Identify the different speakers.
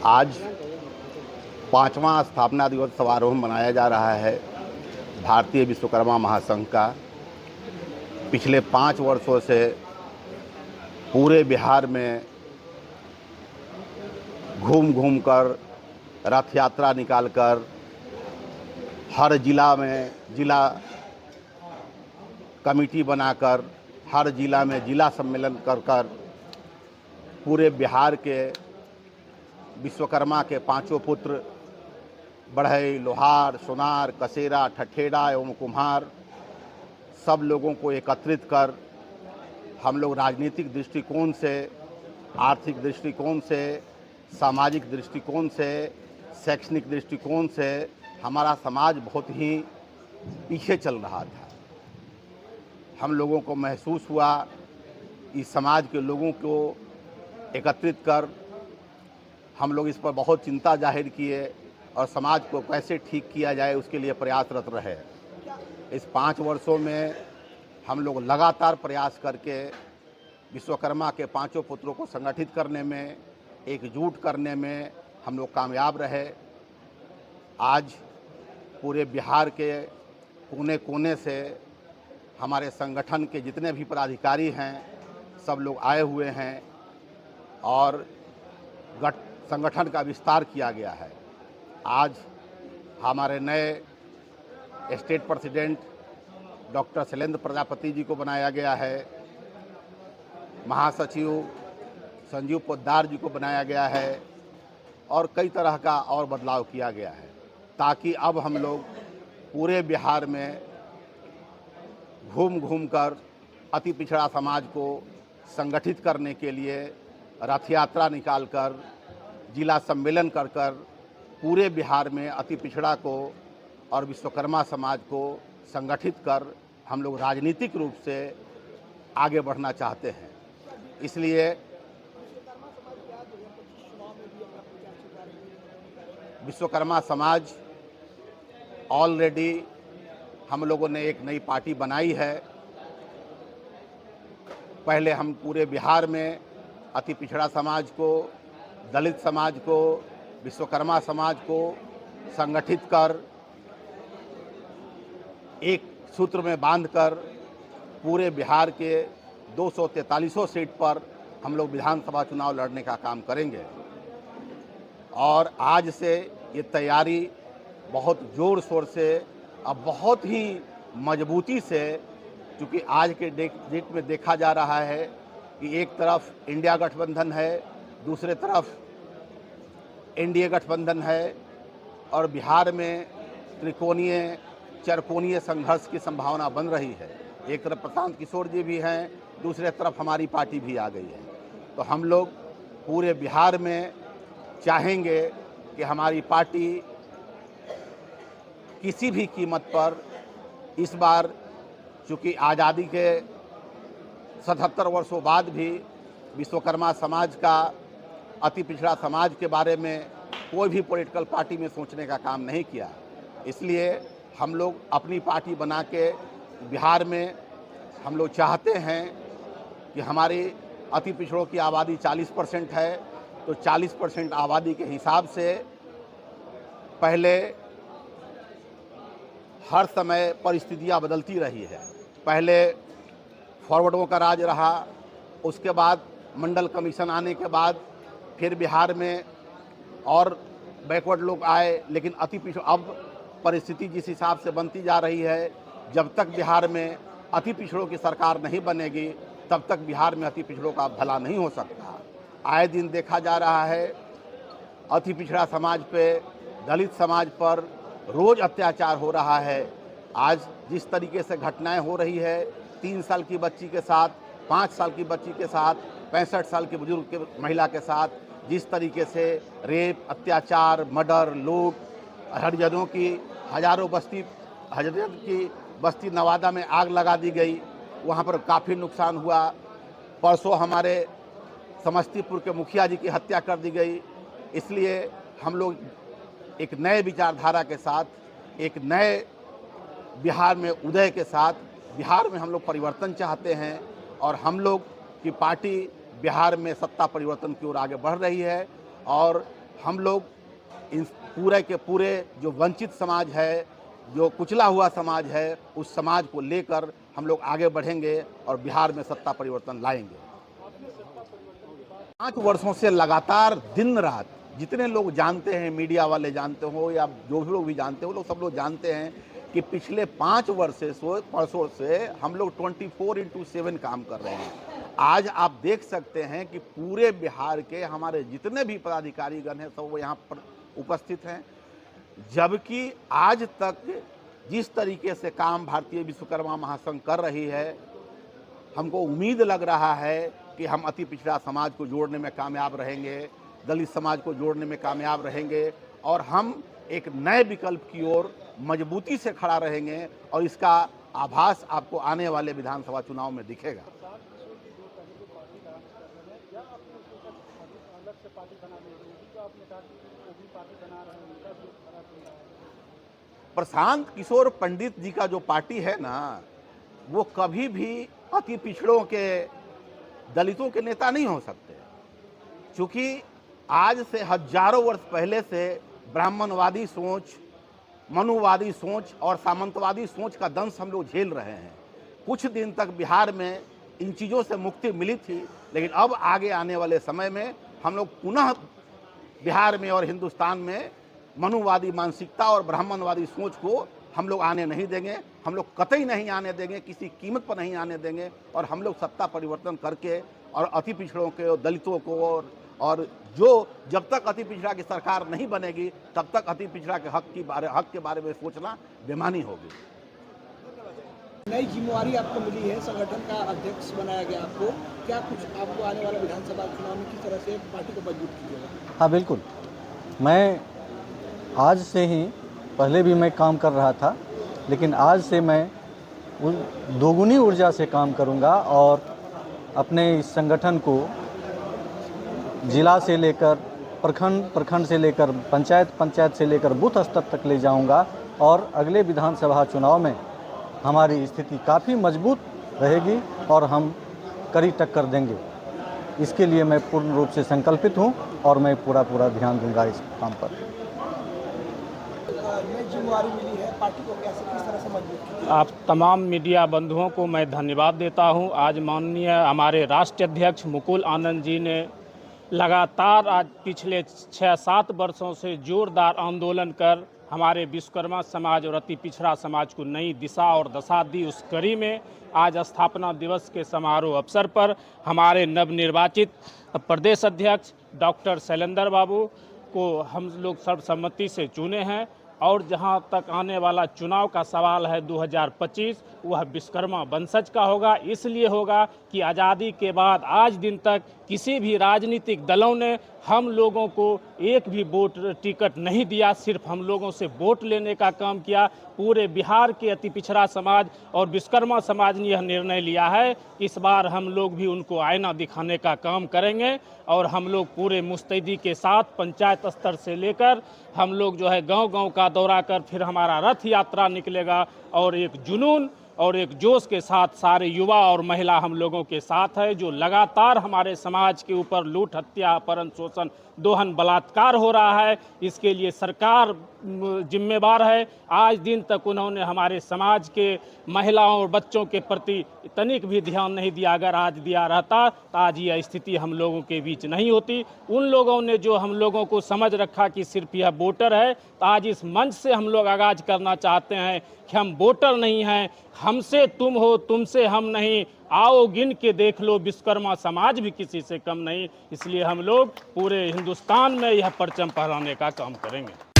Speaker 1: आज 5वां स्थापना दिवस समारोह मनाया जा रहा है भारतीय विश्वकर्मा महासंघ का। पिछले 5 वर्षों से पूरे बिहार में घूम घूम कर रथ यात्रा निकालकर हर जिला में जिला कमेटी बनाकर हर जिला में जिला सम्मेलन कर पूरे बिहार के विश्वकर्मा के 5 पुत्र बढ़ई, लोहार, सोनार, कसेरा, ठठेड़ा एवं कुम्हार सब लोगों को एकत्रित कर हम लोग राजनीतिक दृष्टिकोण से, आर्थिक दृष्टिकोण से, सामाजिक दृष्टिकोण से, शैक्षणिक दृष्टिकोण से हमारा समाज बहुत ही पीछे चल रहा था। हम लोगों को महसूस हुआ इस समाज के लोगों को एकत्रित कर हम लोग इस पर बहुत चिंता जाहिर किए और समाज को कैसे ठीक किया जाए उसके लिए प्रयासरत रहे। इस 5 वर्षों में हम लोग लगातार प्रयास करके विश्वकर्मा के 5 पुत्रों को संगठित करने में, एकजुट करने में हम लोग कामयाब रहे। आज पूरे बिहार के कोने कोने से हमारे संगठन के जितने भी पदाधिकारी हैं सब लोग आए हुए हैं और संगठन का विस्तार किया गया है। आज हमारे नए state president doctor Shailendra Prajapati ji को बनाया गया है, महासचिव संजीव पोद्दार जी को बनाया गया है और कई तरह का और बदलाव किया गया है ताकि अब हम लोग पूरे बिहार में घूम घूम कर अति पिछड़ा समाज को संगठित करने के लिए रथ यात्रा निकालकर, जिला सम्मेलन कर पूरे बिहार में अति पिछड़ा को और विश्वकर्मा समाज को संगठित कर हम लोग राजनीतिक रूप से आगे बढ़ना चाहते हैं। इसलिए विश्वकर्मा समाज ऑलरेडी हम लोगों ने एक नई पार्टी बनाई है। पहले हम पूरे बिहार में अति पिछड़ा समाज को, दलित समाज को, विश्वकर्मा समाज को संगठित कर एक सूत्र में बांधकर पूरे बिहार के 243 सीट पर हम लोग विधानसभा चुनाव लड़ने का काम करेंगे। और आज से ये तैयारी बहुत ज़ोर शोर से, अब बहुत ही मजबूती से, क्योंकि आज के डेट में देखा जा रहा है कि एक तरफ इंडिया गठबंधन है, दूसरे तरफ एनडीए गठबंधन है और बिहार में त्रिकोणीय चरकोणीय संघर्ष की संभावना बन रही है। एक तरफ प्रशांत किशोर जी भी हैं, दूसरे तरफ हमारी पार्टी भी आ गई है। तो हम लोग पूरे बिहार में चाहेंगे कि हमारी पार्टी किसी भी कीमत पर इस बार, चूँकि आज़ादी के 77 वर्षों बाद भी विश्वकर्मा समाज का, अति पिछड़ा समाज के बारे में कोई भी पॉलिटिकल पार्टी में सोचने का काम नहीं किया। इसलिए हम लोग अपनी पार्टी बना के बिहार में हम लोग चाहते हैं कि हमारी अति पिछड़ों की आबादी 40% है, तो 40% आबादी के हिसाब से पहले हर समय परिस्थितियां बदलती रही है। पहले फॉरवर्डों का राज रहा, उसके बाद मंडल कमीशन आने के बाद फिर बिहार में और बैकवर्ड लोग आए, लेकिन अति पिछड़ अब परिस्थिति जिस हिसाब से बनती जा रही है, जब तक बिहार में अति पिछड़ों की सरकार नहीं बनेगी तब तक बिहार में अति पिछड़ों का भला नहीं हो सकता। आए दिन देखा जा रहा है अति पिछड़ा समाज पे, दलित समाज पर रोज़ अत्याचार हो रहा है। आज जिस तरीके से घटनाएं हो रही है, 3 साल की बच्ची के साथ, 5 साल की बच्ची के साथ, 65 साल की बुजुर्ग के महिला के साथ जिस तरीके से रेप, अत्याचार, मर्डर, लूट, हरिजनों की हरिजन की बस्ती नवादा में आग लगा दी गई, वहाँ पर काफ़ी नुकसान हुआ। परसों हमारे समस्तीपुर के मुखिया जी की हत्या कर दी गई। इसलिए हम लोग एक नए विचारधारा के साथ, एक नए बिहार में उदय के साथ बिहार में हम लोग परिवर्तन चाहते हैं और हम लोग की पार्टी बिहार में सत्ता परिवर्तन की ओर आगे बढ़ रही है और हम लोग इन पूरे के पूरे जो वंचित समाज है, जो कुचला हुआ समाज है, उस समाज को लेकर हम लोग आगे बढ़ेंगे और बिहार में सत्ता परिवर्तन लाएंगे। 5 वर्षों से लगातार दिन रात जितने लोग जानते हैं, मीडिया वाले जानते हो या जो भी लोग भी जानते हो, लोग सब लोग जानते हैं कि पिछले 5 वर्षों से हम लोग 24/7 काम कर रहे हैं। आज आप देख सकते हैं कि पूरे बिहार के हमारे जितने भी पदाधिकारीगण हैं सब वो यहाँ पर उपस्थित हैं, जबकि आज तक जिस तरीके से काम भारतीय विश्वकर्मा महासंघ कर रही है, हमको उम्मीद लग रहा है कि हम अति पिछड़ा समाज को जोड़ने में कामयाब रहेंगे, दलित समाज को जोड़ने में कामयाब रहेंगे और हम एक नए विकल्प की ओर मजबूती से खड़ा रहेंगे और इसका आभास आपको आने वाले विधानसभा चुनाव में दिखेगा। प्रशांत किशोर पंडित जी का जो पार्टी है ना, वो कभी भी अति पिछड़ों के, दलितों के नेता नहीं हो सकते, क्योंकि आज से हजारों वर्ष पहले से ब्राह्मणवादी सोच, मनुवादी सोच और सामंतवादी सोच का दंश हम लोग झेल रहे हैं। कुछ दिन तक बिहार में इन चीज़ों से मुक्ति मिली थी, लेकिन अब आगे आने वाले समय में हम लोग पुनः बिहार में और हिंदुस्तान में मनुवादी मानसिकता और ब्राह्मणवादी सोच को हम लोग आने नहीं देंगे। हम लोग कतई नहीं आने देंगे, किसी कीमत पर नहीं आने देंगे और हम लोग सत्ता परिवर्तन करके और अति पिछड़ों के और दलितों को और जो जब तक अति पिछड़ा की सरकार नहीं बनेगी तब तक अति पिछड़ा के हक के बारे में सोचना बेमानी होगी।
Speaker 2: नई जिम्मेवारी आपको मिली है, संगठन का अध्यक्ष बनाया गया आपको, क्या कुछ आपको आने वाले विधानसभा चुनाव में किस तरह से पार्टी को मजबूत कीजिएगा?
Speaker 3: हाँ बिल्कुल, मैं आज से ही, पहले भी मैं काम कर रहा था, लेकिन आज से मैं दोगुनी ऊर्जा से काम करूंगा और अपने इस संगठन को जिला से लेकर प्रखंड से लेकर पंचायत से लेकर बूथ स्तर तक ले जाऊंगा और अगले विधानसभा चुनाव में हमारी स्थिति काफ़ी मजबूत रहेगी और हम कड़ी टक्कर देंगे। इसके लिए मैं पूर्ण रूप से संकल्पित हूं और मैं पूरा ध्यान दूंगा इस काम पर।
Speaker 2: नई जिम्मेवारी मिली है, पार्टी को कैसे किस तरह से मजबूत कीजिएगा?
Speaker 4: आप तमाम मीडिया बंधुओं को मैं धन्यवाद देता हूं। आज माननीय हमारे राष्ट्रीय अध्यक्ष मुकुल आनंद जी ने लगातार आज पिछले 6-7 वर्षों से जोरदार आंदोलन कर हमारे विश्वकर्मा समाज और अति पिछड़ा समाज को नई दिशा और दशा दी। उस कड़ी में आज स्थापना दिवस के समारोह अवसर पर हमारे नवनिर्वाचित प्रदेश अध्यक्ष डॉक्टर शैलेंद्र बाबू को हम लोग सर्वसम्मति से चुने हैं और जहां तक आने वाला चुनाव का सवाल है 2025, वह विश्वकर्मा वंशज का होगा। इसलिए होगा कि आज़ादी के बाद आज दिन तक किसी भी राजनीतिक दलों ने हम लोगों को एक भी वोट टिकट नहीं दिया, सिर्फ हम लोगों से वोट लेने का काम किया। पूरे बिहार के अति पिछड़ा समाज और विश्वकर्मा समाज ने यह निर्णय लिया है कि इस बार हम लोग भी उनको आईना दिखाने का काम करेंगे और हम लोग पूरे मुस्तैदी के साथ पंचायत स्तर से लेकर हम लोग जो है गांव-गांव का दौरा कर फिर हमारा रथ यात्रा निकलेगा और एक जुनून और एक जोश के साथ सारे युवा और महिला हम लोगों के साथ है। जो लगातार हमारे समाज के ऊपर लूट, हत्या, अपहरण, शोषण, दोहन, बलात्कार हो रहा है, इसके लिए सरकार जिम्मेवार है। आज दिन तक उन्होंने हमारे समाज के महिलाओं और बच्चों के प्रति तनिक भी ध्यान नहीं दिया। अगर आज दिया रहता तो आज यह स्थिति हम लोगों के बीच नहीं होती। उन लोगों ने जो हम लोगों को समझ रखा कि सिर्फ यह वोटर है, तो आज इस मंच से हम लोग आगाज करना चाहते हैं कि हम वोटर नहीं हैं, हमसे तुम हो, तुमसे हम नहीं। आओ गिन के देख लो, विश्वकर्मा समाज भी किसी से कम नहीं। इसलिए हम लोग पूरे हिंदुस्तान में यह परचम फहराने का काम करेंगे।